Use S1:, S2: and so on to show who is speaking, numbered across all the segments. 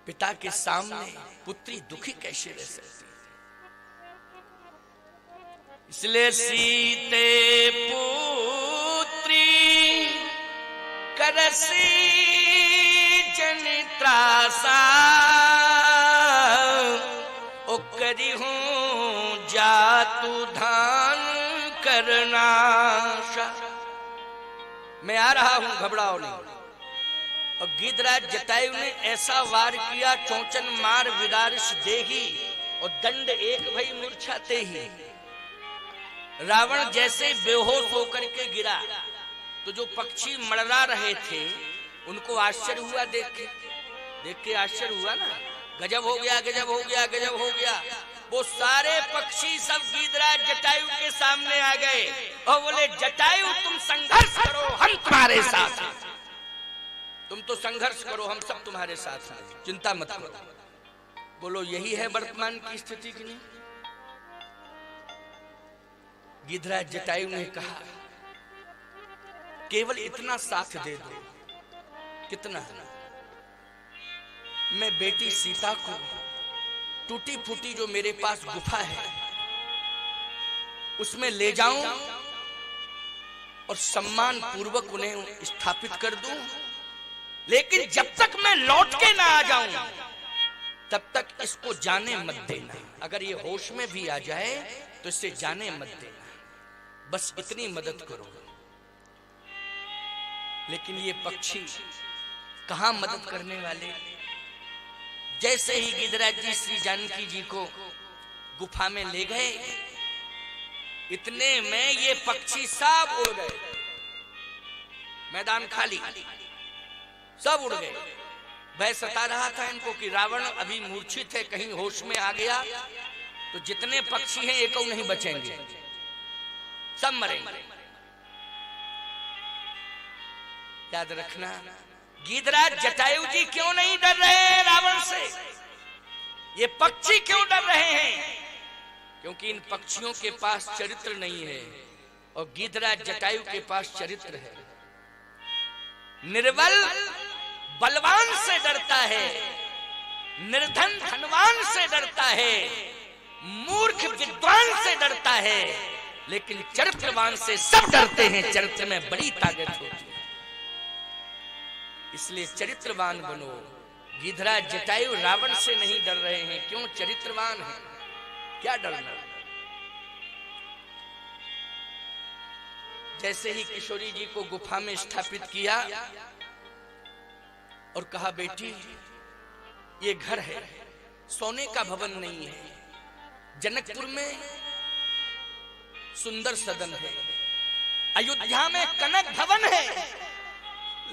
S1: पिता के सामने पुत्री दुखी कैसे रह सकती। इसलिए सीते पुत्री करसी जनित्रासा ओ करी हूं जातु धान करना। मैं आ रहा हूं, घबराओ नहीं। और गिद्धराज जटायु ने ऐसा वार किया, चौचन मार विदारिश देही और दंड एक भई मूर्छाते ही। रावण जैसे बेहोश होकर के गिरा तो जो पक्षी मड़रा रहे थे उनको आश्चर्य हुआ, देख के आश्चर्य हुआ ना, गजब हो गया, गजब हो गया, गजब हो गया। वो सारे पक्षी सब गिद्धराज जटायु के सामने आ गए और बोले, जटायु तुम संघर्ष करो, हम तुम्हारे साथ हैं। तुम तो संघर्ष करो, हम सब तुम्हारे साथ हैं, चिंता मत करो। बोलो, यही है वर्तमान की स्थिति की नहीं? गिद्धराज जटायु ने कहा, केवल इतना साथ दे दो। कितना? मैं बेटी सीता को टूटी फूटी जो मेरे पास गुफा है उसमें ले जाऊं और सम्मान पूर्वक उन्हें स्थापित कर दूं, लेकिन जब तक मैं लौट के ना आ जाऊं तब तक इसको जाने मत देना। अगर ये होश में भी आ जाए तो इससे जाने मत देना, बस इतनी मदद करो। लेकिन ये पक्षी कहां मदद करने वाले। जैसे ही गिद्धराज जी श्री जानकी जी को गुफा में ले गए, इतने में ये पक्षी सब उड़ गए, मैदान खाली, सब उड़ गए। भय सता रहा था इनको कि रावण अभी मूर्छित है, कहीं होश में आ गया तो जितने पक्षी हैं एक नहीं बचेंगे, सब मरेंगे। याद रखना, गिद्धराज जटायु जी क्यों नहीं डर रहे हैं रावण से? ये पक्षी क्यों डर रहे हैं? क्योंकि इन पक्षियों के पास चरित्र नहीं है और गिद्धराज जटायु के पास चरित्र है। निर्बल बलवान से डरता है, निर्धन धनवान से डरता है, मूर्ख विद्वान से डरता है, लेकिन चरित्रवान से सब डरते हैं। चरित्र में बड़ी ताकत होती है, इसलिए चरित्रवान बनो। गिद्धराज जटायु रावण से नहीं डर रहे हैं, क्यों? चरित्रवान है, क्या डरना। जैसे ही किशोरी जी को गुफा में स्थापित किया और कहा, बेटी ये घर है, सोने का भवन नहीं है। जनकपुर में सुंदर सदन है, अयोध्या में कनक भवन है,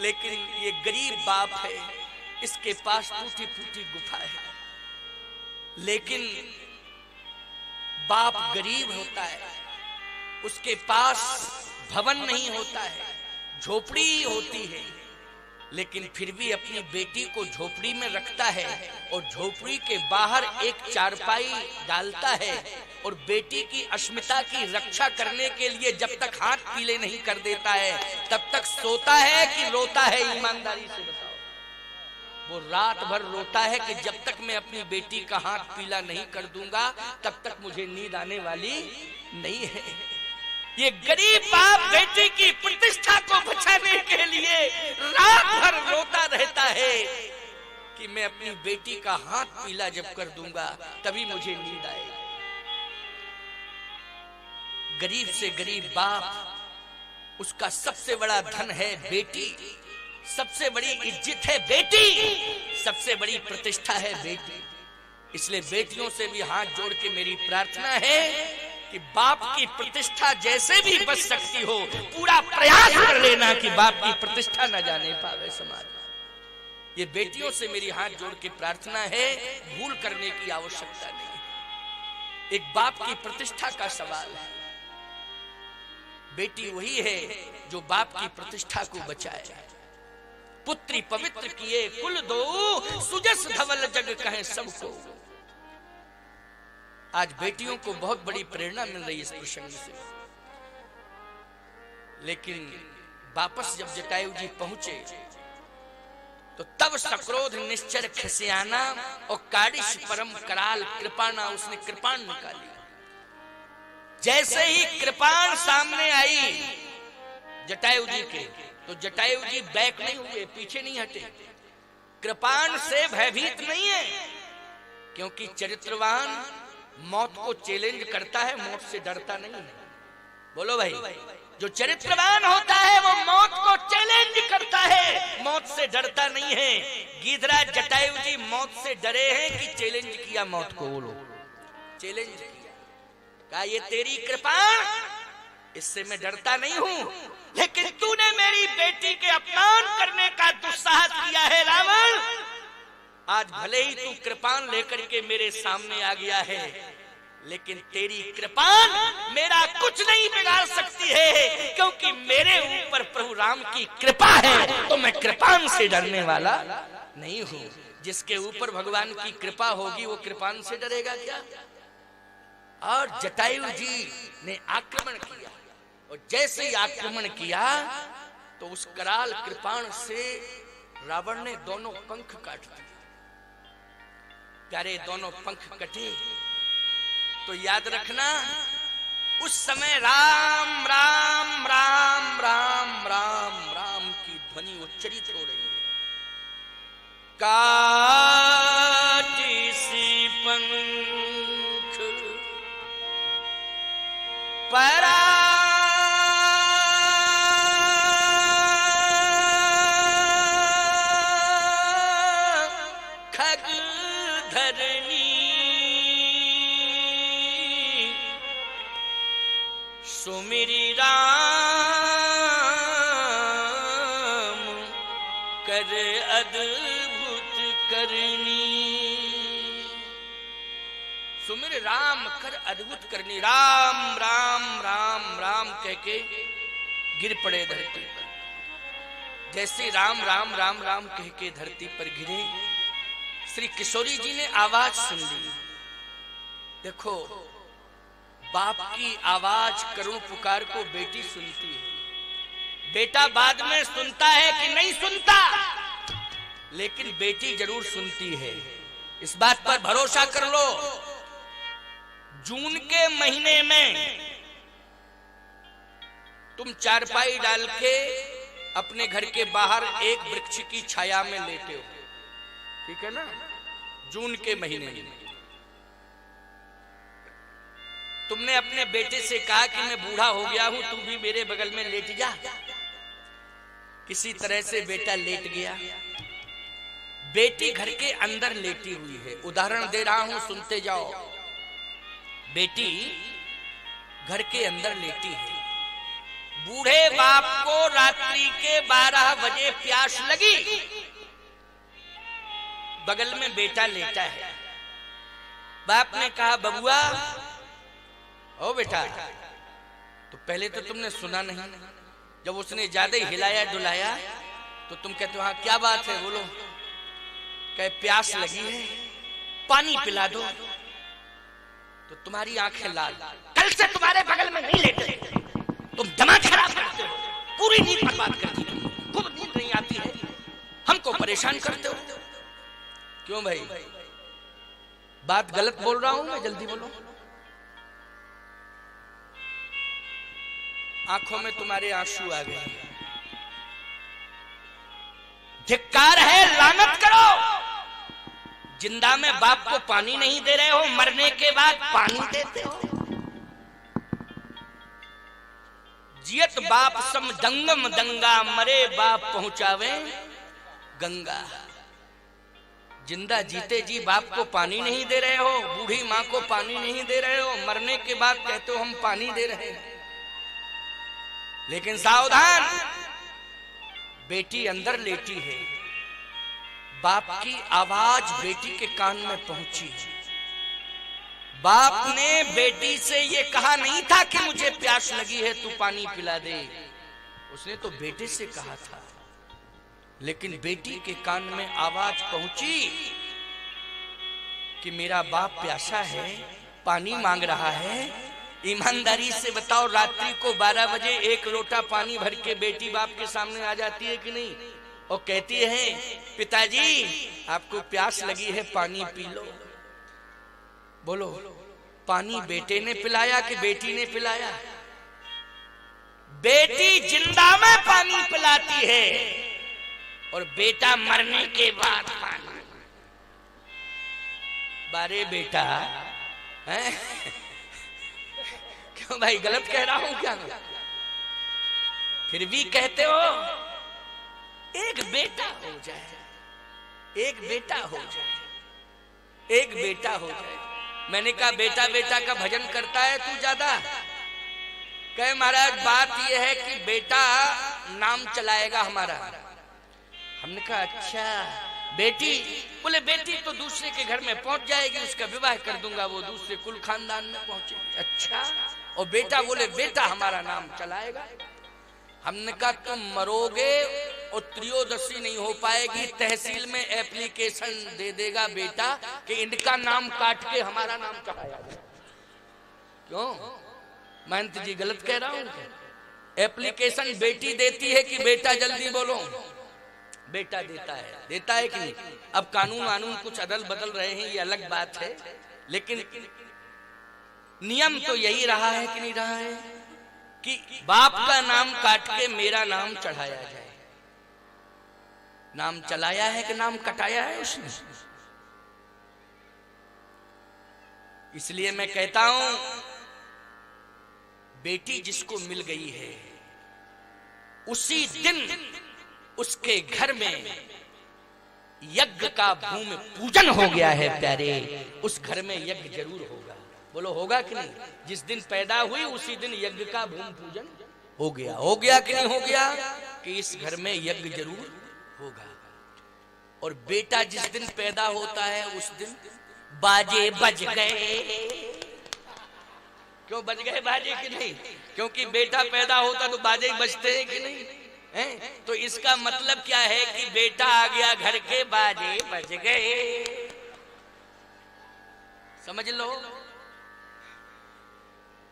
S1: लेकिन ये गरीब बाप है, इसके पास टूटी फूटी गुफा है। लेकिन बाप गरीब होता है, उसके पास भवन नहीं होता है, झोपड़ी होती है, लेकिन फिर भी अपनी बेटी को झोपड़ी में रखता है और झोपड़ी के बाहर एक चारपाई डालता है और बेटी की अस्मिता की रक्षा करने के लिए जब तक हाथ पीले नहीं कर देता है तब तक सोता है कि रोता है? ईमानदारी से बताओ। वो रात भर रोता है कि जब तक मैं अपनी बेटी का हाथ पीला नहीं कर दूंगा तब तक मुझे नींद आने वाली नहीं है। ये गरीब बाप बेटी की प्रतिष्ठा को बचाने के लिए रात भर रोता रहता है कि मैं अपनी बेटी का हाथ पीला जब कर दूंगा तभी मुझे नींद आएगी। गरीब से गरीब बाप, उसका सबसे बड़ा धन है बेटी, सबसे बड़ी इज्जत है बेटी, सबसे बड़ी प्रतिष्ठा है बेटी। इसलिए बेटियों से भी हाथ जोड़ के मेरी प्रार्थना है कि बाप की प्रतिष्ठा जैसे भी बच सकती हो पूरा प्रयास कर लेना कि बाप की प्रतिष्ठा न जाने पावे समाज। ये बेटियों से मेरी हाथ जोड़ के प्रार्थना है, भूल करने की आवश्यकता नहीं। एक बाप की प्रतिष्ठा का सवाल है। बेटी वही है जो बाप की प्रतिष्ठा को बचाए। पुत्री पवित्र किए कुल दो, सुजस धवल जग कहे सबको। आज बेटियों को बहुत बड़ी प्रेरणा मिल रही है इस प्रसंग से। लेकिन वापस जब जटायु जी पहुंचे तो तब सक्रोध निश्चर खिसियाना और काडिश परम कराल कृपाना, उसने कृपाण निकाली। जैसे ही कृपाण सामने आई जटायु जी के, तो जटायु जी बैक नहीं हुए, पीछे नहीं हटे। कृपाण से भयभीत नहीं है, क्योंकि चरित्रवान मौत को चैलेंज करता है, मौत से डरता नहीं है। बोलो भाई, जो चरित्रवान होता है वो मौत को चैलेंज करता है, मौत से डरता नहीं है। गीधराज जटायु जी मौत से डरे हैं कि चैलेंज किया मौत को। बोलो, चैलेंज किया, कहा ये तेरी कृपा, इससे मैं डरता नहीं हूं, लेकिन तूने मेरी बेटी के अपमान करने का दुस्साहस किया है रावण। आज भले ही तू कृपान लेकर के मेरे सामने आ गया है, लेकिन तेरी कृपान मेरा कुछ नहीं बिगाड़ सकती है, क्योंकि मेरे ऊपर प्रभु राम की कृपा है, तो मैं कृपान से डरने वाला नहीं हूं। जिसके ऊपर भगवान की कृपा होगी वो कृपान से डरेगा क्या? और जटायु जी ने आक्रमण किया, और जैसे ही आक्रमण किया तो उस कराल कृपाण से रावण ने दोनों पंख काट दिए। प्यारे, दोनों पंख कटे तो याद रखना, उस समय राम राम राम राम राम राम की ध्वनि उच्चरित हो रही है। काटी सी पंख परा खग धरनी, सुमिरी राम कर अद्भुत करनी। सुमिर राम कर अद्भुत करनी। राम राम राम राम कह के गिर पड़े धरती पर। जैसे राम राम राम राम कह के धरती पर गिरे, श्री किशोरी जी ने आवाज सुन ली। देखो, बाप की आवाज करुण पुकार को बेटी सुनती है। बेटा बाद में सुनता है कि नहीं सुनता, लेकिन बेटी जरूर सुनती है। इस बात पर भरोसा कर लो। जून के महीने में तुम चारपाई डाल के अपने घर के बाहर एक वृक्ष की छाया में लेटे हो, ठीक है ना? जून के महीने में तुमने अपने बेटे से कहा कि मैं बूढ़ा हो गया हूं, तू भी मेरे बगल में लेट जा। किसी तरह से बेटा लेट गया। बेटी घर के अंदर लेटी हुई है। उदाहरण दे रहा हूं, सुनते जाओ। बेटी घर के अंदर लेटी है। बूढ़े बाप को रात्रि के 12 बजे प्यास लगी। बगल में बेटा लेटा है। बाप ने कहा, बबुआ ओ बेटा। तो पहले तो तुमने सुना नहीं। जब उसने ज्यादा ही हिलाया डुलाया तो तुम कहते हो हाँ क्या बात है, बोलो। कहे प्यास लगी है, पानी पिला दो। तो तुम्हारी आंखें लाल। कल से तुम्हारे बगल में नहीं लेटे। तुम दिमाग खराब करते हो, पूरी नींद बर्बाद करती हो, खूब नींद नहीं आती है, हमको परेशान करते हो। क्यों भाई, बात गलत बोल रहा हूं मैं? जल्दी बोलो। आंखों में तुम्हारे आंसू आ गए। धिक्कार है, लानत करो। जिंदा में बाप को पानी नहीं दे रहे हो, मरने के बाद पानी देते हो। जियत बाप सम दंगम दंगा, मरे बाप पहुंचावे गंगा। जिंदा जीते जी बाप को पानी नहीं दे रहे हो, बूढ़ी माँ को पानी नहीं दे रहे हो, मरने के बाद कहते हो हम पानी दे रहे हैं। लेकिन सावधान, बेटी अंदर लेटी है। बाप की आवाज बेटी के कान में पहुंची। बाप ने बेटी से ये कहा नहीं था कि मुझे प्यास लगी है, तू पानी पिला दे। उसने तो बेटे से कहा था, लेकिन बेटी के कान में आवाज पहुंची कि मेरा बाप प्यासा है, पानी मांग रहा है। ईमानदारी से बताओ, रात्रि को 12 बजे एक लोटा पानी भर के बेटी बाप के सामने आ जाती है कि नहीं? और कहती है पिताजी आपको प्यास लगी है, पानी पी लो। बोलो पानी बेटे ने पिलाया कि बेटी ने पिलाया? बेटी जिंदा में पानी पिलाती है और बेटा मरने के बाद पानी। बारे बेटा है क्यों भाई, गलत कह रहा हूं क्या? फिर भी कहते हो एक बेटा हो जाए, एक बेटा हो जाए, एक बेटा हो जाए। मैंने कहा बेटा बेटा का भजन करता है तू ज्यादा? कहे महाराज बात यह है कि बेटा नाम चलाएगा हमारा। हमने कहा अच्छा बेटी? बोले बेटी तो दूसरे के घर में पहुंच जाएगी, उसका विवाह कर दूंगा, वो दूसरे कुल खानदान में पहुंचेगी। अच्छा, और बेटा? बोले बेटा हमारा नाम चलाएगा। हमने कहा तुम मरोगे और त्रयोदशी नहीं हो पाएगी, तहसील में एप्लीकेशन दे देगा बेटा कि इनका नाम काट के हमारा नाम चढ़ाया जाए। क्यों महंत जी गलत कह रहा हूं? एप्लीकेशन बेटी देती है कि बेटा? जल्दी बोलो। बेटा देता है। देता है कि नहीं? अब कानून कुछ अदल बदल रहे हैं, ये अलग बात है, लेकिन नियम तो यही रहा है कि नहीं रहा है कि बाप का नाम काट के मेरा नाम चढ़ाया जाए। नाम चलाया है कि नाम कटाया है उसने? इसलिए मैं कहता हूं बेटी जिसको मिल गई है उसी दिन उसके घर में यज्ञ का भूमि पूजन हो गया है प्यारे। उस घर में यज्ञ जरूर होगा। बोलो होगा कि नहीं? जिस दिन पैदा हुई उसी दिन यज्ञ का भूमि पूजन हो गया। हो गया कि नहीं हो गया? कि इस घर में यज्ञ जरूर होगा। और बेटा जिस दिन पैदा होता है उस दिन बाजे बज गए। क्यों बज गए बाजे कि नहीं? क्योंकि बेटा पैदा होता तो बाजे बजते हैं कि नहीं हैं? तो इसका मतलब क्या है कि बेटा आ गया घर के, बाजे बज गए। समझ लो।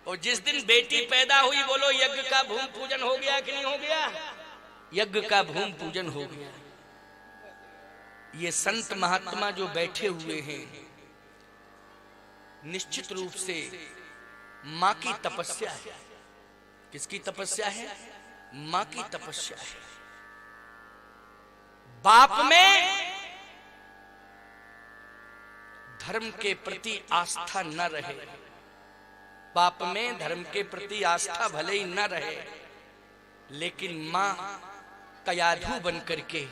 S1: और जिस दिन बेटी पैदा हुई बोलो यज्ञ का भूमि पूजन हो गया कि नहीं हो गया? यज्ञ का भूमि पूजन हो गया। ये संत महात्मा जो बैठे हुए हैं निश्चित रूप से मां की तपस्या है। किसकी तपस्या है? मां की तपस्या है। बाप में धर्म के प्रति आस्था न रहे, बाप में धर्म के प्रति आस्था भले ही न रहे, लेकिन मां कयाधु बन करके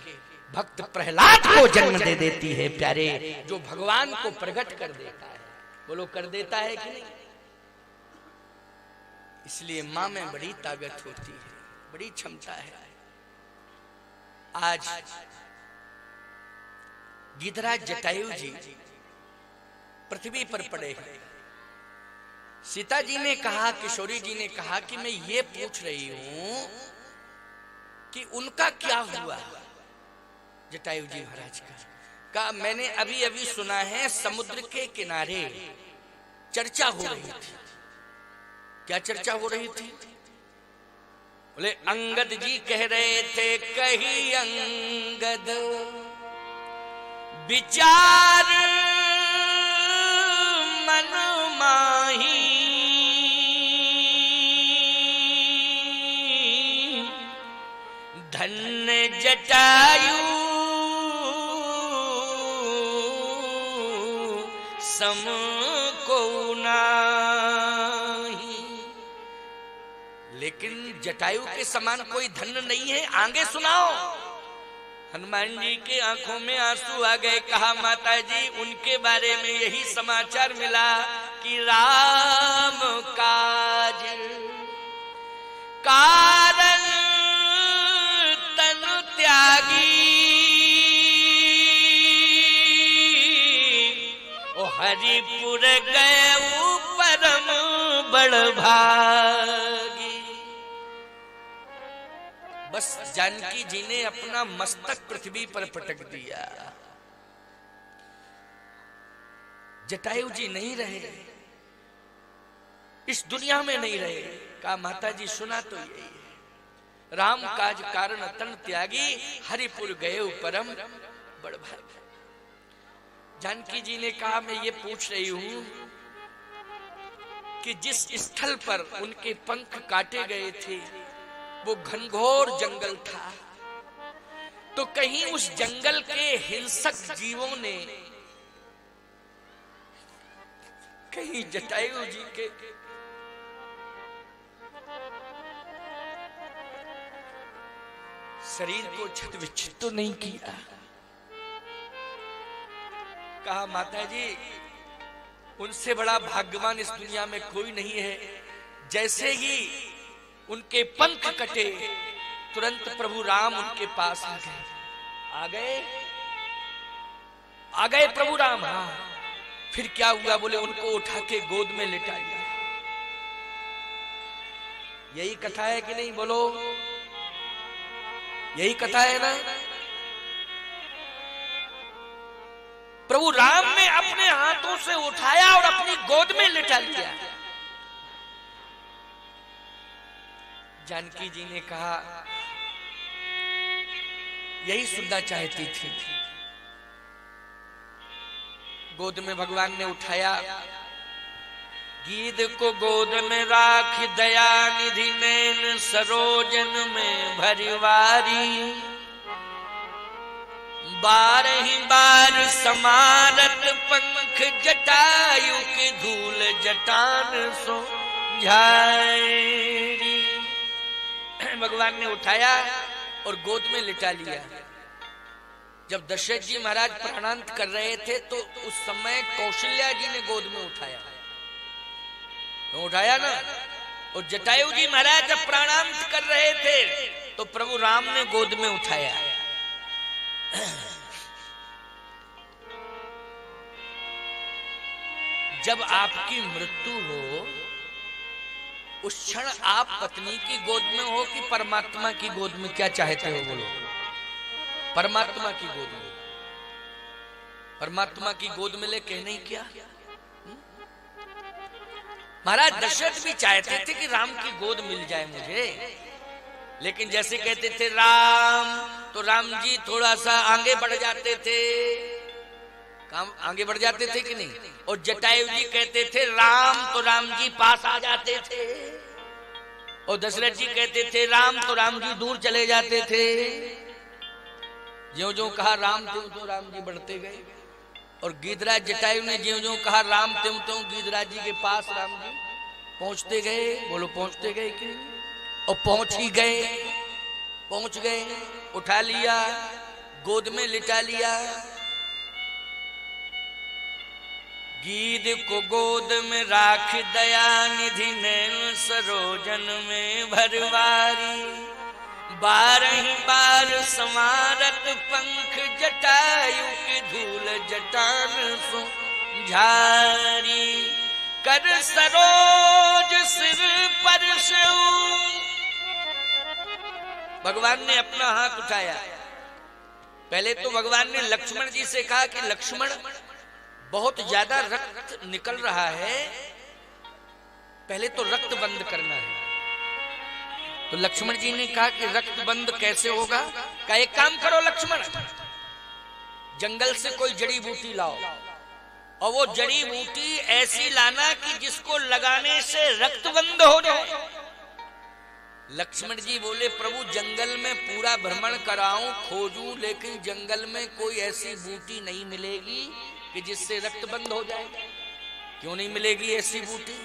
S1: भक्त प्रहलाद को जन्म दे देती है प्यारे, जो भगवान को प्रकट कर देता है। बोलो कर देता है कि नहीं? इसलिए मां में बड़ी ताकत होती है, बड़ी क्षमता है। आज गिरिराज जटायु जी पृथ्वी पर पड़े हैं। सीता जी ने कहा, किशोरी जी ने कहा कि मैं ये पूछ रही हूं कि उनका क्या हुआ जटायु जी महाराज का। मैंने अभी अभी सुना है समुद्र के किनारे चर्चा हो रही थी। क्या चर्चा हो रही थी? बोले अंगद जी कह रहे थे, कही अंगद विचार मन माही, धन्य जटायु सम को नाही। लेकिन जटायु के समान कोई धन्य नहीं है। आगे सुनाओ। हनुमान जी के आंखों में आंसू आ गए। कहा माता जी उनके बारे में यही समाचार मिला कि राम काज कारण तनु त्यागी, ओ हरिपुर गए परम बड़ भागी। बस जानकी जी ने अपना मस्तक पृथ्वी पर पटक दिया। जटायु जी नहीं रहे, इस दुनिया में नहीं रहे। कहा माता जी सुना तो यही है। राम काज कारण तन त्यागी, हरिपुर गए परम बड़ भागी। जानकी जी ने कहा मैं ये पूछ रही हूं कि जिस स्थल पर उनके पंख काटे गए थे वो घनघोर जंगल था, तो कहीं उस जंगल के हिंसक जीवों ने कहीं जटायु जी के शरीर को छत विच्छित तो नहीं किया? कहा माता जी उनसे बड़ा भाग्यवान इस दुनिया में कोई नहीं है। जैसे ही उनके पंख कटे तुरंत प्रभु राम उनके पास आ गए प्रभु राम। हाँ, फिर क्या हुआ? बोले उनको उठा के गोद में लिटा लिया। यही कथा है कि नहीं? बोलो, यही कथा है ना? प्रभु राम ने अपने हाथों से उठाया और अपनी गोद में लिटा लिया। जानकी जी ने कहा यही सुनना चाहती थी। गोद में भगवान ने उठाया, गीध को गोद में राख दया निधि नैन सरोजन में भरिवारी, बारही बार समारत पंख जटायु के धूल जटान सो झारी। भगवान ने उठाया और गोद में लिटा लिया। जब दशरथ जी महाराज प्राणांत कर रहे थे तो उस समय कौशल्या जी ने गोद में उठाया ना। और जटायु जी महाराज जब प्राणांत कर रहे थे तो प्रभु राम ने गोद में उठाया। जब आपकी मृत्यु हो उस क्षण आप पत्नी की गोद में हो कि परमात्मा की गोद में? क्या चाहते हो? बोलो। परमात्मा की गोद में। परमात्मा की गोद में ले कहने ही क्या? महाराज दशरथ भी चाहते थे कि राम की गोद मिल जाए मुझे, लेकिन जैसे कहते थे राम तो राम जी थोड़ा सा आगे बढ़ जाते थे। काम आगे बढ़ जाते थे कि नहीं? और जटायु जी कहते थे राम तो राम जी पास आ जाते थे। और दशरथ जी कहते थे राम तो राम जी दूर चले जाते थे। ज्यों ज्यों कहा राम त्यों त्यों राम जी बढ़ते गए। और गीधराज जटायु ने ज्यों ज्यों कहा राम त्यों त्यों गीधराज जी के पास राम जी पहुंचते गए। बोलो पहुंचते गए कि? और पहुंच ही गए। पहुंच गए, उठा लिया, गोद में लिटा लिया। गीध को गोद में राख दया निधि नैन सरोजन में भरवारी, बारही बार समारत पंख जटायु के धूल जटान सो झारी, कर सरोज सिर पर भगवान ने अपना हाथ उठाया। पहले तो भगवान ने लक्ष्मण जी से कहा कि लक्ष्मण बहुत ज्यादा रक्त निकल रहा है, पहले तो रक्त बंद करना है। तो लक्ष्मण जी ने कहा कि रक्त बंद कैसे होगा? का एक काम करो लक्ष्मण, जंगल से कोई जड़ी बूटी लाओ और वो जड़ी बूटी ऐसी लाना कि जिसको लगाने से रक्त बंद हो जाए। लक्ष्मण जी बोले प्रभु जंगल में पूरा भ्रमण कराऊं, खोजूं, लेकिन जंगल में कोई ऐसी बूटी नहीं मिलेगी कि जिससे रक्त बंद हो जाए। क्यों नहीं मिलेगी ऐसी बूटी?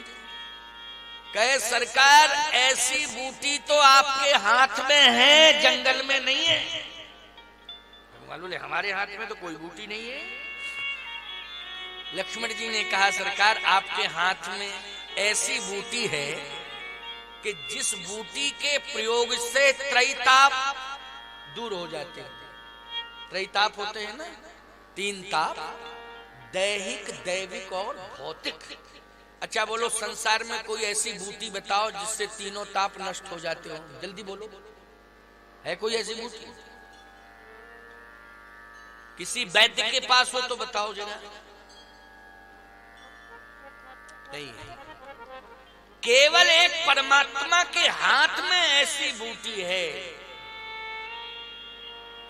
S1: कहे सरकार ऐसी बूटी तो आपके हाथ में है, जंगल में नहीं है। मालूम है हमारे हाथ में तो कोई बूटी नहीं है। लक्ष्मण जी ने कहा सरकार आपके हाथ में ऐसी बूटी है कि जिस बूटी के प्रयोग से त्रैताप दूर हो जाते हैं। त्रैताप होते हैं ना, 3 ताप, दैहिक, दैविक और भौतिक। अच्छा बोलो संसार में कोई ऐसी बूटी बताओ जिससे तीनों ताप नष्ट हो जाते हो? जल्दी बोलो, है कोई ऐसी बूटी? किसी वैद्य के पास हो तो बताओ जरा। नहीं है। केवल एक परमात्मा के हाथ में ऐसी बूटी है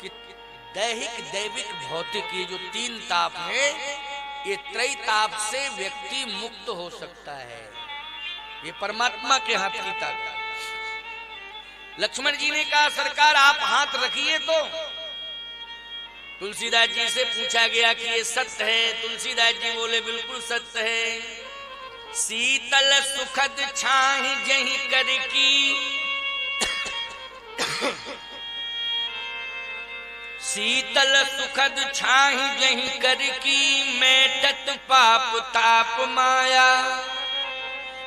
S1: कि दैहिक दैविक भौतिक ये जो तीन ताप है, ये त्रय ताप से व्यक्ति मुक्त हो सकता है। ये परमात्मा के हाथ की ताकत। लक्ष्मण जी ने कहा सरकार आप हाथ रखिए। तो तुलसीदास जी से पूछा गया कि ये सत्य है? तुलसीदास जी बोले बिल्कुल सत्य है। शीतल सुखद छाही जही कर की, शीतल सुखद छाही जही कर की, मेटत पाप ताप माया,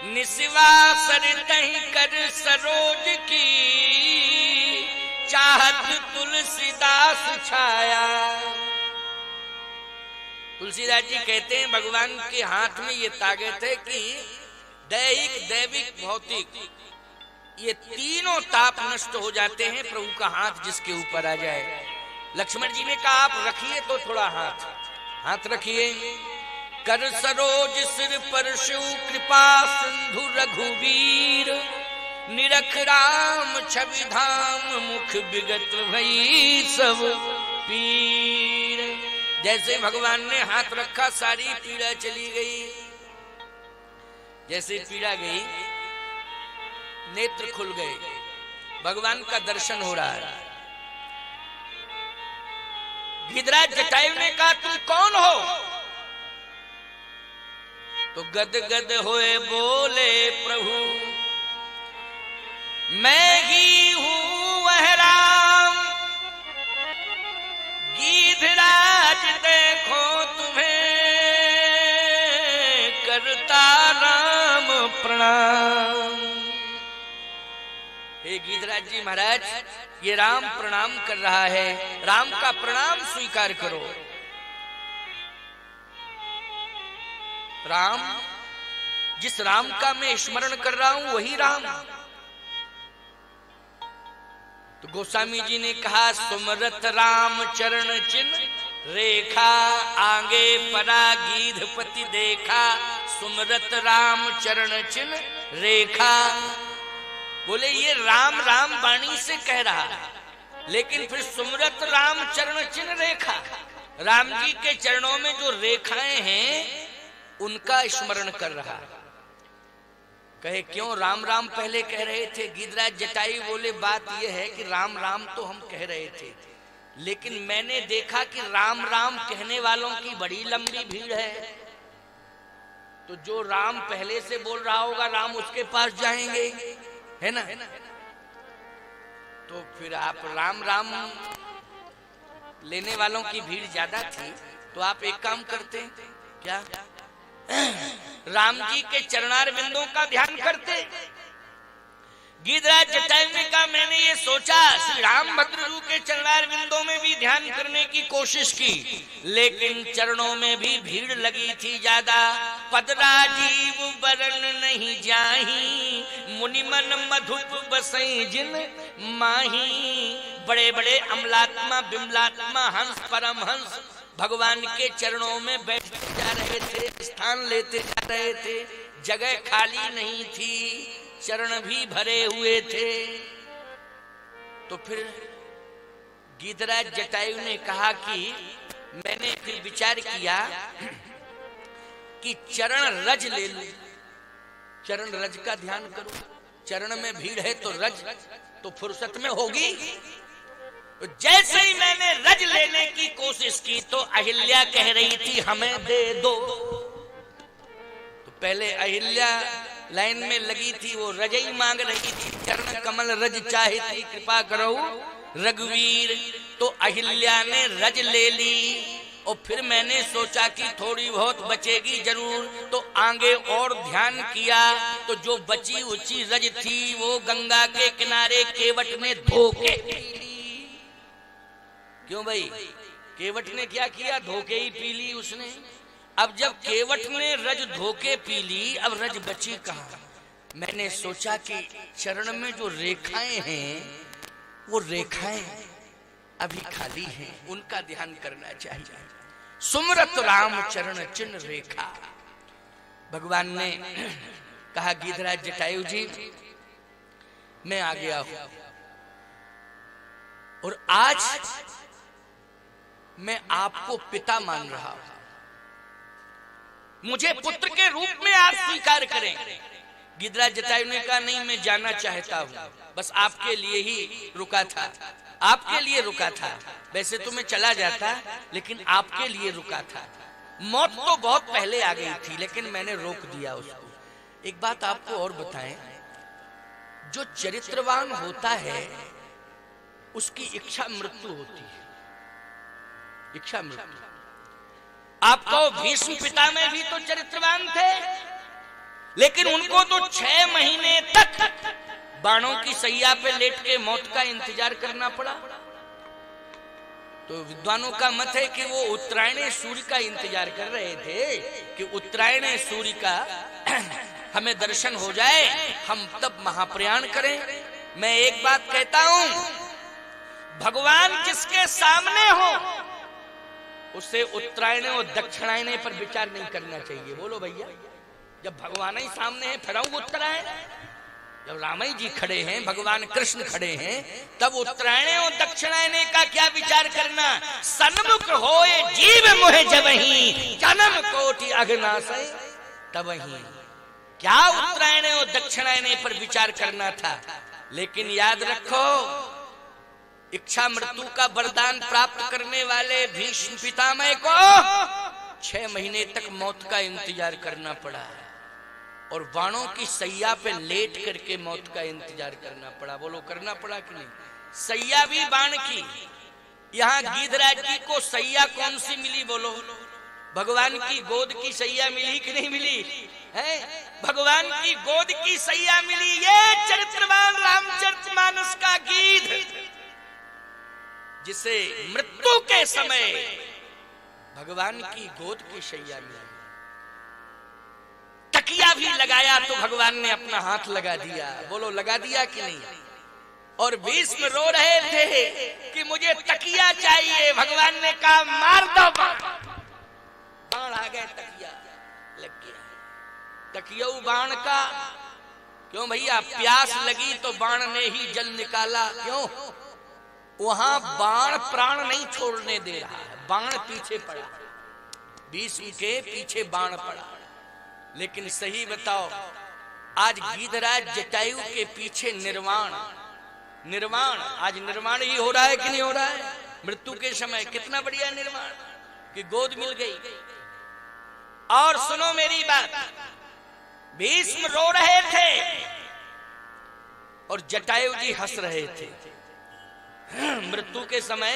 S1: निस्वा सरितहि कर सरोज की, चाहत तुलसीदास छाया। तुलसीदास जी कहते हैं भगवान के हाथ में ये ताकत है कि दैहिक दैविक भौतिक ये तीनों ताप नष्ट हो जाते हैं प्रभु का हाथ जिसके ऊपर आ जाए। लक्ष्मण जी ने कहा आप रखिए तो थोड़ा हाथ रखिए। कर सरोज सिर पर शिव कृपा सिंधु रघुवीर, निरख राम छवि धाम मुख विगत भई सब पीर। जैसे भगवान ने हाथ रखा सारी पीड़ा चली गई। जैसे पीड़ा गई नेत्र खुल गए, भगवान का दर्शन हो रहा है। गिरिराज जटायु ने कहा तुम कौन हो? तो गद गद होए बोले प्रभु मैं ही हूं वह राम, गिरिराज देखो तुम्हें करता राम प्रणाम। हे गिरिराज जी महाराज ये राम प्रणाम कर रहा है, राम का प्रणाम स्वीकार करो। राम जिस राम का मैं स्मरण कर रहा हूं वही राम। तो गोस्वामी जी ने कहा सुमरत राम चरण चिन्ह रेखा, आगे परा गीधपति देखा, सुमरत राम चरण चिन्ह रेखा। बोले ये राम राम वाणी से कह रहा, लेकिन फिर सुमरत राम चरण चिन्ह रेखा, राम जी के चरणों में जो रेखाएं हैं उनका स्मरण कर रहा। कहे क्यों राम राम पहले कह रहे थे? गिरिराज जटायु बोले बात यह है कि राम राम तो हम कह रहे थे, लेकिन मैंने देखा कि राम राम कहने वालों की बड़ी लंबी भीड़ है। तो जो राम पहले से बोल रहा होगा राम उसके पास जाएंगे, है ना? तो फिर आप राम राम लेने वालों की भीड़ ज्यादा थी, तो आप एक काम करते क्या? राम जी के चरणार बिंदों का ध्यान करते। गिरिराज जटायु ने कहा मैंने ये सोचा श्री रामभद्र जी के चरणार बिंदों में भी ध्यान करने की कोशिश की, लेकिन चरणों में भी भीड़ लगी थी ज्यादा। पद राजीव बरन नहीं जाही, मुनि मन मधुप बसई जिन माही। बड़े बड़े अमलात्मा बिमलात्मा हंस परमहंस भगवान के चरणों में बैठते जा रहे थे, स्थान लेते जा रहे थे, जगह खाली नहीं थी, चरण भी भरे हुए थे। तो फिर गिरिराज जटायु ने कहा कि मैंने फिर विचार किया कि चरण रज ले लूं, चरण रज का ध्यान करूं। चरण में भीड़ है तो रज तो फुर्सत में होगी। तो जैसे ही मैंने रज लेने की कोशिश की तो अहिल्या कह रही थी हमें दे दो। तो पहले अहिल्या लाइन में लगी थी, वो रजई मांग रही थी, चरण कमल रज चाहती कृपा करो रघुवीर। तो अहिल्या ने रज ले ली और फिर मैंने सोचा कि थोड़ी बहुत बचेगी जरूर, तो आगे और ध्यान किया तो जो बची उची रज थी वो गंगा के किनारे केवट ने धो के। क्यों भाई? केवट ने क्या किया? धोके ही पी ली उसने। अब जब केवट ने रज धोके पी ली, अब रज बची कहाँ? मैंने सोचा कि चरण में जो रेखाएं हैं वो रेखाएं अभी खाली हैं, उनका ध्यान करना चाहिए। सुमरत राम चरण चिन्ह रेखा। भगवान ने कहा गीधराज जटायु जी मैं आ गया हूं और आज मैं आपको पिता मान रहा हूं, मुझे पुत्र के रूप में आप स्वीकार करें। गिरिराज जटायु ने कहा नहीं, मैं जाना चाहता हूं, बस आपके लिए ही रुका था, आपके लिए रुका था। वैसे तो मैं चला जाता लेकिन आपके लिए रुका था। मौत तो बहुत पहले आ गई थी लेकिन मैंने रोक दिया उसको। एक बात आपको और बताएं, जो चरित्रवान होता है उसकी इच्छा मृत्यु होती है, इच्छा मृत्यु। आप कहो भीष्म पितामह भी तो चरित्रवान थे, लेकिन उनको तो 6 महीने तक बाणों की सैया पे लेट के मौत का इंतजार करना पड़ा। तो विद्वानों का मत है कि वो उत्तरायण सूर्य का इंतजार कर रहे थे कि उत्तरायण सूर्य का हमें दर्शन हो जाए, हम तब महाप्रयाण करें। मैं एक बात कहता हूं, भगवान जिसके सामने हो उसे उत्तरायण और दक्षिणायन पर विचार नहीं करना चाहिए। बोलो भैया, जब भगवान ही सामने है फिर उत्तरायण, जब रामाई जी खड़े हैं, भगवान कृष्ण खड़े हैं, तब उत्तरायण और दक्षिणायन का क्या विचार करना। सन्मुख होए जीव मोहे जबहि जन्म कोटि अघनासै तबहि। क्या उत्तरायण और दक्षिणायन पर विचार करना था। लेकिन याद रखो, इच्छा मृत्यु का वरदान प्राप्त करने वाले भीष्म पितामह को 6 महीने तक मौत का इंतजार करना पड़ा और बाणों की सैया पे लेट करके मौत का इंतजार करना पड़ा। बोलो करना पड़ा कि नहीं। सैया भी बाण की। यहाँ गीधराज जी को सैया कौन सी मिली बोलो। भगवान की गोद की सैया मिली कि नहीं मिली है। भगवान की गोद की सैया मिली। ये चरित्रवान रामचरितमानस का गीत, जिसे मृत्यु के समय भगवान की गोद की सैया मिली। तकिया भी लगाया तो भगवान ने अपना हाथ लगा दिया। बोलो लगा दिया कि नहीं। और भीष्म रो रहे थे कि मुझे तकिया चाहिए। भगवान ने कहा मार दो बाण। बाण आ गए, तकिया लग गया। तकिया बाण का क्यों भैया, प्यास लगी तो बाण ने ही जल निकाला। क्यों, वहां बाण प्राण नहीं छोड़ने दे रहा है, बाण पीछे पड़ा, भीष्म के पीछे बाण पड़ा। लेकिन सही बताओ, आज गीधराज जटायु के पीछे निर्वाण, निर्वाण आज निर्वाण ही हो रहा है कि नहीं हो रहा है। मृत्यु के समय कितना बढ़िया निर्वाण कि गोद मिल गई। और सुनो मेरी बात, भीष्म रो रहे थे और जटायु जी हंस रहे थे। मृत्यु के समय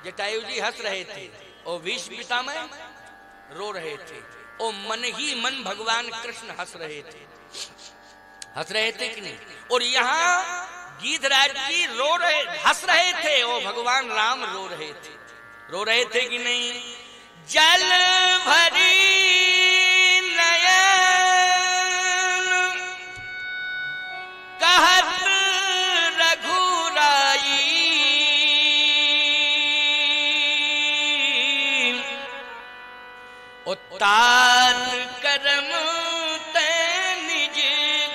S1: जटायु जी हंस रहे थे और भीष्म पितामह रो रहे थे और मन ही मन भगवान कृष्ण हंस रहे थे। हंस रहे थे कि नहीं। और यहाँ गीधराज जी रो रहे, हंस रहे थे और भगवान राम रो रहे थे। रो रहे थे कि नहीं। जल भरी नयन कहत तात करम ते निज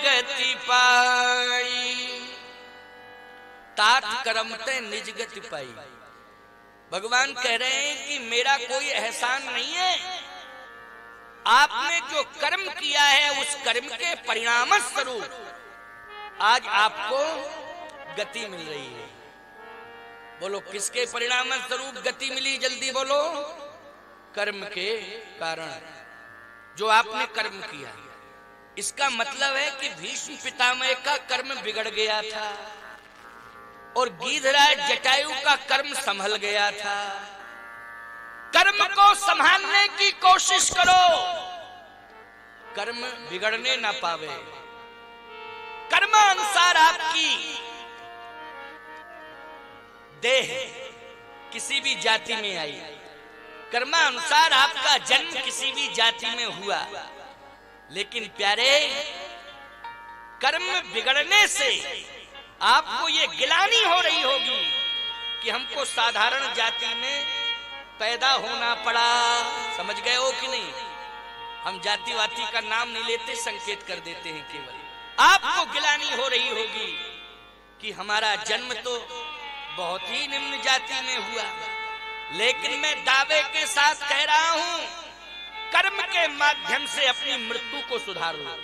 S1: गति पाई। तात करम ते निज गति पाई। भगवान कह रहे हैं कि मेरा कोई एहसान नहीं है, आपने जो कर्म किया है उस कर्म के परिणाम स्वरूप आज आपको गति मिल रही है। बोलो किसके परिणाम स्वरूप गति मिली, जल्दी बोलो। कर्म के कारण, जो आपने कर्म किया। इसका मतलब है कि भीष्म पितामह का कर्म बिगड़ गया था और गीधराज जटायु का कर्म संभल गया था। कर्म को संभालने की कोशिश करो, कर्म बिगड़ने ना पावे। कर्मानुसार आपकी देह किसी भी जाति में आई, कर्मानुसार आपका जन्म किसी भी जाति में हुआ, लेकिन प्यारे कर्म बिगड़ने से आपको ये गिलानी हो रही होगी कि हमको साधारण जाति में पैदा होना पड़ा। समझ गए हो कि नहीं। हम जाति वाति का नाम नहीं लेते, संकेत कर देते हैं केवल। आपको गिलानी हो रही होगी कि हमारा जन्म तो बहुत ही निम्न जाति में हुआ, लेकिन मैं दावे के साथ कह रहा हूं, कर्म के माध्यम से अपनी मृत्यु को सुधार लो।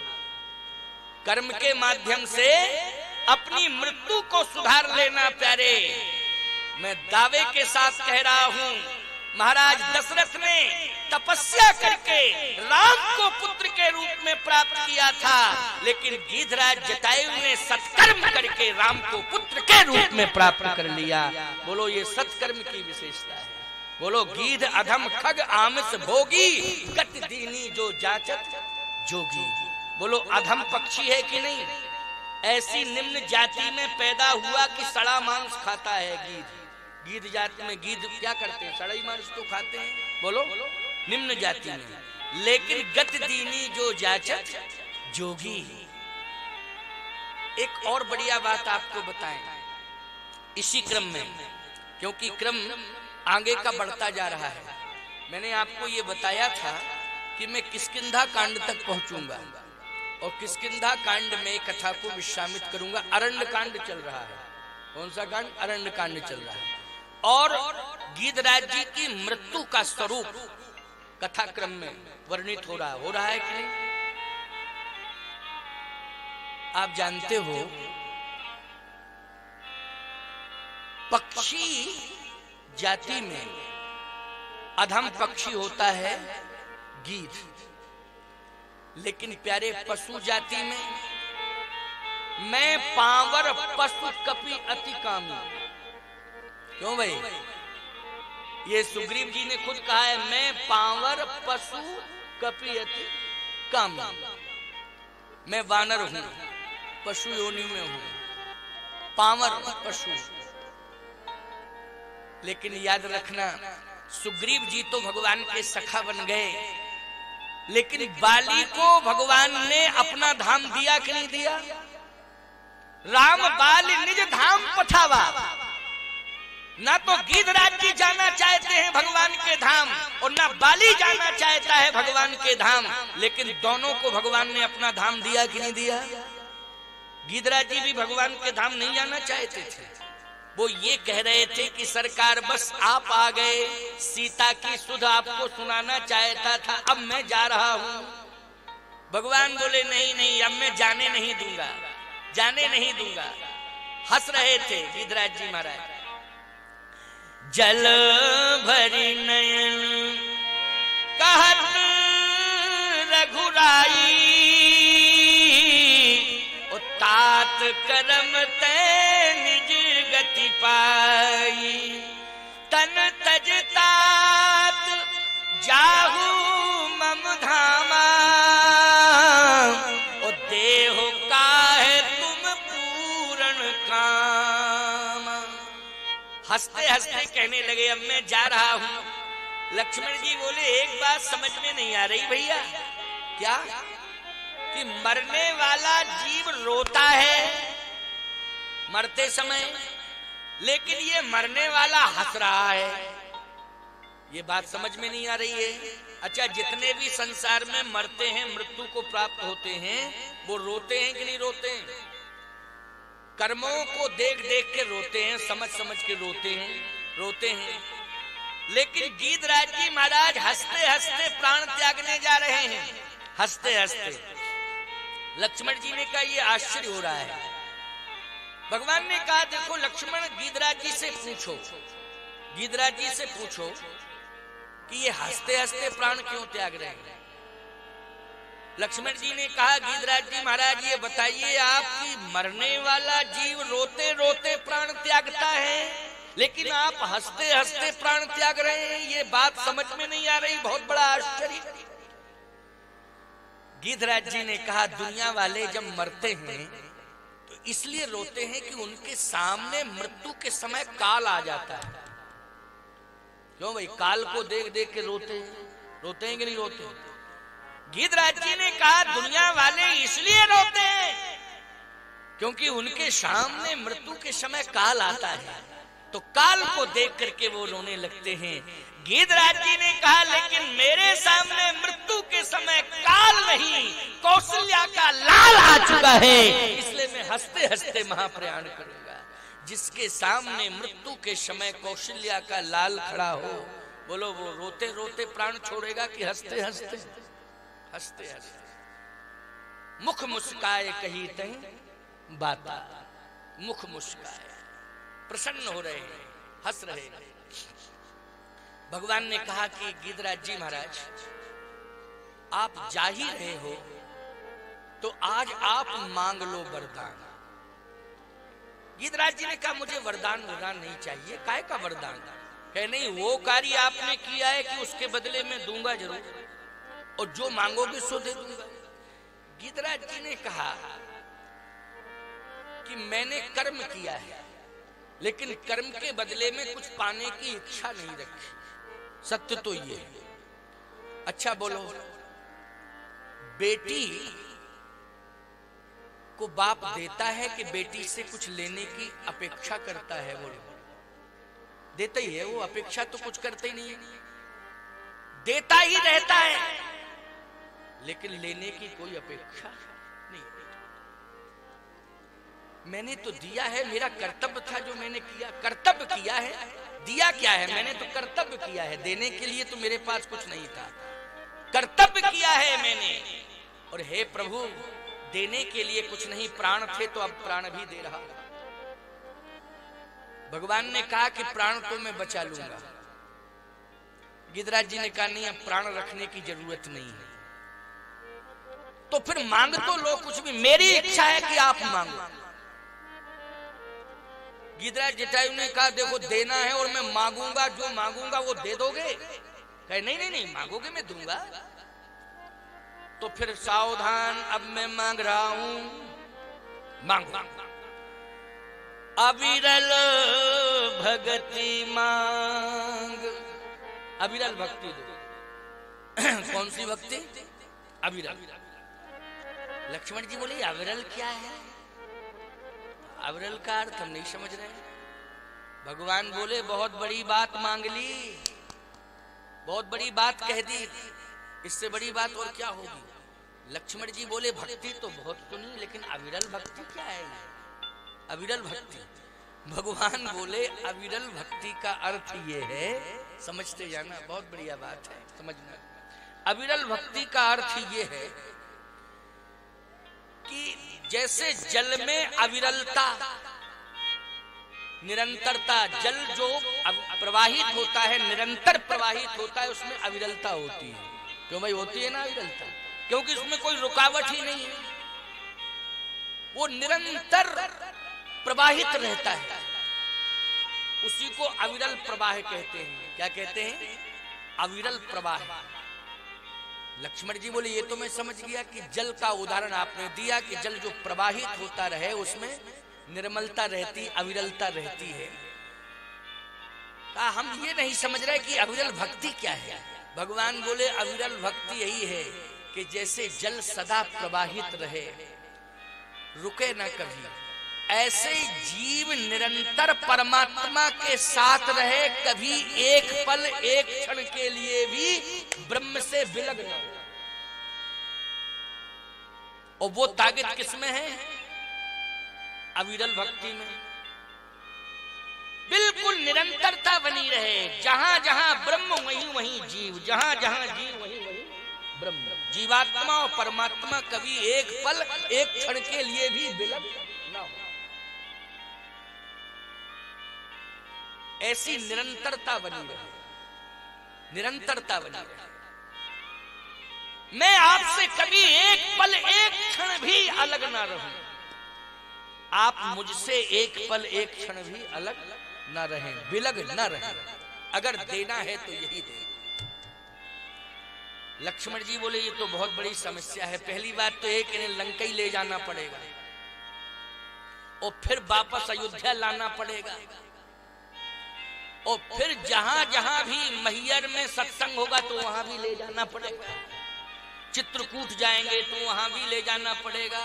S1: कर्म के माध्यम से अपनी मृत्यु को सुधार लेना प्यारे। मैं दावे के साथ कह रहा हूं, महाराज दशरथ ने तपस्या करके राम को पुत्र के रूप में प्राप्त किया था, लेकिन गीधराज जटायु ने सत्कर्म करके राम को पुत्र के रूप में प्राप्त कर लिया। बोलो ये सत्कर्म की विशेषता है। बोलो गीध अधम खग आमिष भोगी, गति दीनी जो जाचत जोगी। बोलो अधम पक्षी है कि नहीं? ऐसी निम्न जाति में पैदा हुआ कि सड़ा मांस खाता है गीध। गीध जाति में गीध क्या करते हैं? सड़ा ही मांस तो खाते हैं। बोलो निम्न जाति में, लेकिन गति दीनी जो जाचत जोगी। एक और बढ़िया बात आपको बताएं इसी क्रम में, क्योंकि क्रम आगे का बढ़ता जा रहा है। मैंने आपको ये बताया था कि मैं किष्किंधा कांड तक पहुंचूंगा और किष्किंधा कांड में कथा को विश्रामित करूंगा। अरण्य कांड चल रहा है। कौन सा कांड? अरण्य कांड चल रहा है। और गीधराज जी की मृत्यु का स्वरूप कथा क्रम में वर्णित हो रहा है कि नहीं? आप जानते हो पक्षी जाति में अधम पक्षी होता है गीध, लेकिन प्यारे पशु जाति में मैं पावर पशु कपि अति कामी। क्यों भाई? ये सुग्रीव जी ने खुद कहा है, मैं पावर पशु कपि अति कामी। मैं वानर हूं, पशु योनि में हूं, पावर पशु। लेकिन याद रखना, सुग्रीव जी तो भगवान के सखा बन गए, लेकिन बाली को भगवान ने अपना धाम दिया कि नहीं दिया? राम बाली निज धाम पठावा। ना तो गीधराज जी जाना चाहते हैं भगवान के धाम और ना बाली जाना चाहता है भगवान के धाम, लेकिन दोनों को भगवान ने अपना धाम दिया कि नहीं दिया? गीधराज जी भी भगवान के धाम नहीं जाना चाहते थे। वो ये कह रहे थे कि सरकार बस आप आ गए, सीता की सुध आपको सुनाना चाहता था, अब मैं जा रहा हूं। भगवान बोले नहीं नहीं, अब मैं जाने नहीं दूंगा, जाने नहीं दूंगा। हंस रहे थे गीधराज जी महाराज। जल भरी नयन कहत रघुराई, तात करम ते निज गति पाई। तन तज तात जाहू मम धामा, ओ देहो काहे तुम पूर्ण काम। हंसते हंसते कहने लगे, अब मैं जा रहा हूं। लक्ष्मण जी बोले, एक बात समझ में नहीं आ रही भैया। क्या? कि मरने वाला जीव रोता है मरते समय, लेकिन ये मरने वाला हंस रहा है। ये बात समझ में नहीं आ रही है। अच्छा, जितने भी संसार में मरते हैं, मृत्यु को प्राप्त होते हैं, वो रोते हैं कि नहीं रोते हैं? कर्मों को देख देख के रोते हैं, समझ समझ के रोते हैं। लेकिन गीधराज जी महाराज हंसते हंसते प्राण त्यागने जा रहे हैं, हंसते हंसते। लक्ष्मण जी ने कहा, ये आश्चर्य हो रहा है। भगवान ने कहा, देखो लक्ष्मण, गीधराज जी से पूछो, गीधराज जी से पूछो कि ये हंसते हंसते प्राण क्यों त्याग रहे हैं। लक्ष्मण जी ने कहा, गीधराज जी महाराज ये बताइए आप कि मरने वाला जीव रोते रोते प्राण त्यागता है, लेकिन आप हंसते हंसते प्राण त्याग रहे हैं, ये बात समझ में नहीं आ रही, बहुत बड़ा आश्चर्य। गीधराज जी ने कहा, दुनिया वाले जब मरते हैं तो इसलिए रोते हैं कि उनके सामने मृत्यु के समय काल आ जाता है। क्यों भाई? काल को देख देख के रोते हैं कि नहीं रोते? गीधराज जी ने कहा, दुनिया वाले इसलिए रोते हैं क्योंकि उनके सामने मृत्यु के समय काल आता है, तो काल को देख करके वो रोने लगते हैं। गीधराज जी ने कहा, लेकिन मेरे सामने मृत्यु के समय काल नहीं, कौशल्या का लाल आ चुका है, इसलिए मैं हंसते हंसते महाप्रयाण करूंगा। जिसके सामने मृत्यु के समय कौशल्या का लाल खड़ा हो, बोलो वो रोते रोते प्राण छोड़ेगा कि हंसते हंसते? हंसते हंसते। मुख मुस्काए कही तहीं बाता, मुख मुस्काए, प्रसन्न हो रहे हैं, हंस रहे हैं। भगवान ने कहा कि गिरिराज जी महाराज, आप जा ही रहे हो तो आज आप मांग लो वरदान। गिरिराज जी ने कहा मुझे वरदान नहीं चाहिए। काय का वरदान? कहे नहीं, वो कार्य आपने किया है कि उसके बदले में दूंगा जरूर, और जो मांगोगे सो दे दूंगा। गिरिराज जी ने कहा कि मैंने कर्म किया है, लेकिन कर्म के बदले में कुछ पाने की इच्छा नहीं रखी। सत्य तो ये है। अच्छा बोलो, बेटी को बाप देता है कि बेटी से कुछ लेने की अपेक्षा करता है? बोलो, देता ही है वो, अपेक्षा तो कुछ करते ही नहीं है, देता ही रहता है, लेकिन लेने की कोई अपेक्षा नहीं। मैंने तो दिया है, मेरा कर्तव्य था जो मैंने किया, कर्तव्य किया है। दिया क्या है? मैंने तो कर्तव्य किया है, देने के लिए तो मेरे पास कुछ नहीं था, कर्तव्य किया है मैंने। और हे प्रभु, देने के लिए कुछ नहीं, प्राण थे तो अब प्राण भी दे रहा। भगवान ने कहा कि प्राण तो मैं बचा लूंगा। गिरिराज जी ने कहा नहीं, अब प्राण रखने की जरूरत नहीं है। तो फिर मांग तो लो कुछ भी, मेरी इच्छा है कि आप मांगो। गिरिराज जटायु ने कहा देखो, देना है और मैं मांगूंगा, जो मांगूंगा वो दे दोगे? कहे नहीं नहीं नहीं, मांगोगे मैं दूंगा। तो फिर सावधान, अब मैं मांग रहा हूं, मांगो। अविरल भगति मांग, अविरल भक्ति दो। कौन सी भक्ति? अविरल। लक्ष्मण जी बोले अविरल क्या है? अविरल का अर्थ हम नहीं समझ रहे। भगवान बोले बहुत बड़ी बात मांग ली, बहुत बड़ी बात कह दी, इससे बड़ी बात और क्या होगी? लक्ष्मण जी बोले भक्ति तो बहुत सुनी, लेकिन अविरल भक्ति क्या है? अविरल भक्ति। भगवान बोले अविरल भक्ति का अर्थ ये है, समझते जाना, बहुत बढ़िया बात है समझना। अविरल भक्ति का अर्थ ये है कि जैसे जल में अविरलता, निरंतरता, जल जो प्रवाहित होता है, निरंतर प्रवाहित होता है, उसमें अविरलता होती है। क्यों भाई होती है ना अविरलता? क्योंकि उसमें कोई रुकावट ही नहीं है, वो निरंतर प्रवाहित रहता है। उसी को अविरल प्रवाह कहते हैं। क्या कहते हैं? अविरल प्रवाह। लक्ष्मण जी बोले ये तो मैं समझ गया कि जल का उदाहरण आपने दिया कि जल जो प्रवाहित होता रहे उसमें निर्मलता रहती, अविरलता रहती है। हम ये नहीं समझ रहे कि अविरल भक्ति क्या है। भगवान बोले अविरल भक्ति यही है कि जैसे जल सदा प्रवाहित रहे, रुके न कभी, ऐसे जीव निरंतर परमात्मा के साथ रहे, कभी एक पल एक क्षण के लिए भी ब्रह्म से विलग न हो। और वो ताकत किसमें है? अविरल भक्ति में। बिल्कुल निरंतरता बनी रहे, जहां जहां ब्रह्म वहीं वहीं जीव, जहां जहां जीव वहीं वहीं ब्रह्म। जीवात्मा और परमात्मा कभी एक पल एक क्षण के लिए भी विलग न हो। ऐसी निरंतरता बनी रहे, निरंतरता बनी रहे। मैं आपसे कभी एक पल एक क्षण भी अलग ना रहूं, आप मुझसे एक पल एक क्षण भी अलग ना रहें, विलग ना रहें। अगर देना है तो यही दे। लक्ष्मण जी बोले ये तो बहुत बड़ी समस्या है। पहली बात तो एक इन्हें लंका ही ले जाना पड़ेगा और फिर वापस अयोध्या लाना पड़ेगा, और फिर जहां जहां भी मैहर में सत्संग होगा तो वहां भी ले जाना पड़ेगा। चित्रकूट जाएंगे तो वहां भी ले जाना पड़ेगा।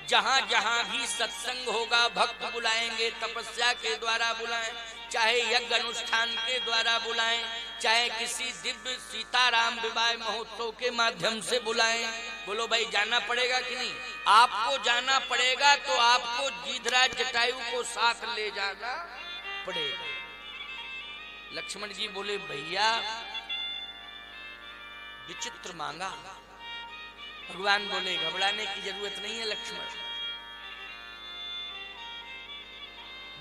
S1: जहां जहां भी सत्संग होगा, भक्त बुलाएंगे, तपस्या के द्वारा बुलाएं, चाहे यज्ञ अनुष्ठान के द्वारा बुलाएं, चाहे किसी दिव्य सीताराम विवाह महोत्सव के माध्यम से बुलाएं, बोलो भाई जाना पड़ेगा कि नहीं? आपको जाना पड़ेगा, तो आपको गिद्धराज जटायु को साथ ले जाना पड़ेगा। लक्ष्मण जी बोले भैया विचित्र मांगा। भगवान बोले घबराने की जरूरत नहीं है लक्ष्मण,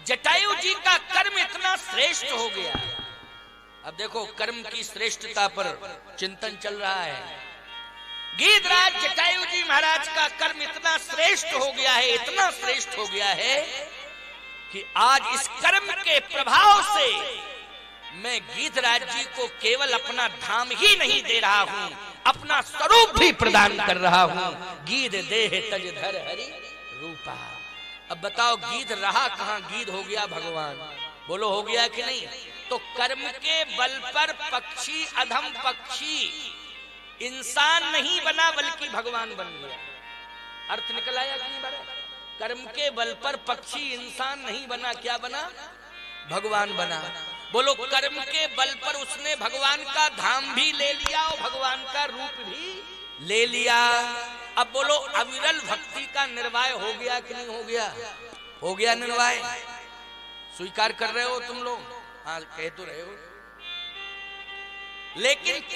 S1: जटायु जी का कर्म इतना श्रेष्ठ हो गया। अब देखो कर्म की श्रेष्ठता पर चिंतन चल रहा है। गिद्धराज जटायु जी महाराज का कर्म इतना श्रेष्ठ हो गया है, इतना श्रेष्ठ हो गया है कि आज इस कर्म के प्रभाव से मैं गिद्धराज जी को केवल अपना धाम ही नहीं दे रहा हूं, अपना स्वरूप भी प्रदान कर रहा हूं। गीध देह तज धर हरि रूपा। अब बताओ गीध रहा कहां? गीध हो गया भगवान। बोलो हो गया कि नहीं? तो कर्म के बल पर पक्षी, अधम पक्षी इंसान नहीं बना बल्कि भगवान बन गया। अर्थ निकल आया कि नहीं बना? कर्म के बल पर पक्षी इंसान नहीं बना, क्या बना? भगवान बना। बोलो कर्म के बल पर उसने भगवान का धाम भी ले लिया और भगवान का रूप भी ले लिया। अब बोलो अविरल भक्ति का निर्वाह हो गया कि नहीं हो गया? हो गया निर्वाह। स्वीकार कर रहे हो तुम लोग? हाँ कह तो रहे हो, लेकिन